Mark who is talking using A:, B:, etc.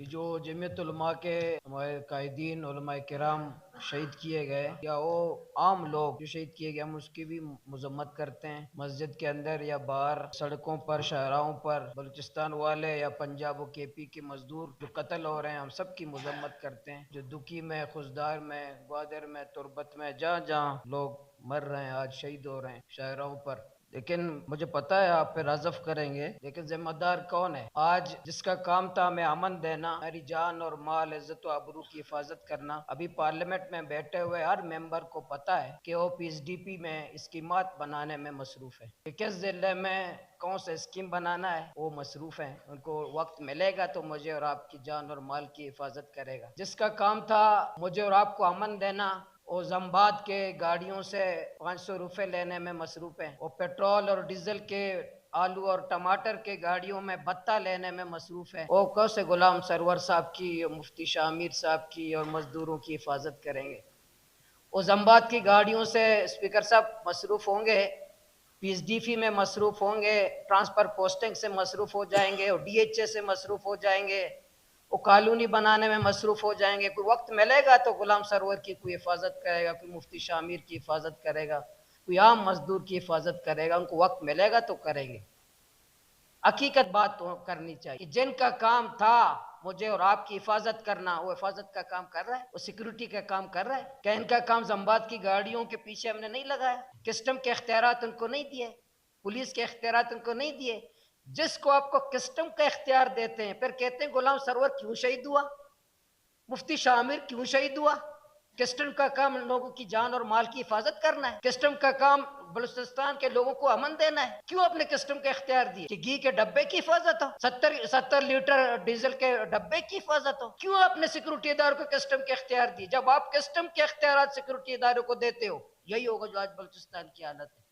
A: یہ جو جمعیت علماء کے ہمارے قائدین علماء کرام شہید کیے گئے یا وہ عام لوگ جو شہید کیے گئے، ہم اس کی بھی مذمت کرتے ہیں۔ مسجد کے اندر یا باہر سڑکوں پر شاہراہوں پر بلوچستان والے یا پنجاب و کے پی کے مزدور جو قتل ہو رہے ہیں، ہم سب کی مذمت کرتے ہیں۔ جو دکی میں، خزدار میں، گوادر میں، تربت میں، جہاں جہاں لوگ مر رہے ہیں، آج شہید ہو رہے ہیں شاہراہوں پر، لیکن مجھے پتا ہے آپ پہ رازف کریں گے، لیکن ذمہ دار کون ہے؟ آج جس کا کام تھا ہمیں امن دینا، میری جان اور مال، عزت و آبرو کی حفاظت کرنا، ابھی پارلیمنٹ میں بیٹھے ہوئے ہر ممبر کو پتا ہے کہ وہ پی ایس ڈی پی میں اسکیمات بنانے میں مصروف ہے کہ کس ضلع میں کون سا اسکیم بنانا ہے، وہ مصروف ہیں۔ ان کو وقت ملے گا تو مجھے اور آپ کی جان اور مال کی حفاظت کرے گا۔ جس کا کام تھا مجھے اور آپ کو امن دینا، وہ زمباد کے گاڑیوں سے 500 روپے لینے میں مصروف ہیں، وہ پیٹرول اور ڈیزل کے، آلو اور ٹماٹر کے گاڑیوں میں بتہ لینے میں مصروف ہے۔ وہ کیسے غلام سرور صاحب کی، مفتی شاہ امیر صاحب کی اور مزدوروں کی حفاظت کریں گے؟ وہ زمباد کی گاڑیوں سے اسپیکر صاحب مصروف ہوں گے، پی ایس ڈی فی میں مصروف ہوں گے، ٹرانسفر پوسٹنگ سے مصروف ہو جائیں گے، اور ڈی ایچ اے سے مصروف ہو جائیں گے، وہ کالونی بنانے میں مصروف ہو جائیں گے۔ کوئی وقت ملے گا تو غلام سرور کی کوئی حفاظت کرے گا، کوئی مفتی شاہ امیر کی حفاظت کرے گا، کوئی عام مزدور کی حفاظت کرے گا۔ ان کو وقت ملے گا تو کریں گے۔ حقیقت بات کرنی چاہیے۔ جن کا کام تھا مجھے اور آپ کی حفاظت کرنا، وہ حفاظت کا کام کر رہا ہے، وہ سیکورٹی کا کام کر رہا ہے؟ کیا ان کا کام زمباد کی گاڑیوں کے پیچھے ہم نے نہیں لگایا؟ کسٹم کے اختیارات ان کو نہیں دیے؟ پولیس کے اختیارات ان کو نہیں دیے؟ جس کو آپ کو کسٹم کا اختیار دیتے ہیں، پھر کہتے ہیں غلام سرور کیوں شہید ہوا، مفتی شاہ امیر کیوں شہید ہوا؟ کسٹم کا کام لوگوں کی جان اور مال کی حفاظت کرنا ہے، کسٹم کا کام بلوچستان کے لوگوں کو امن دینا ہے۔ کیوں اپنے کسٹم کے اختیار دیے کہ گھی کے ڈبے کی حفاظت ہو، 70 لیٹر ڈیزل کے ڈبے کی حفاظت ہو؟ کیوں اپنے سیکورٹی اداروں کو کسٹم کے اختیار دیے؟ جب آپ کسٹم کے اختیارات سیکورٹی اداروں کو دیتے ہو، یہی ہوگا جو آج بلوچستان کی حالت ہے۔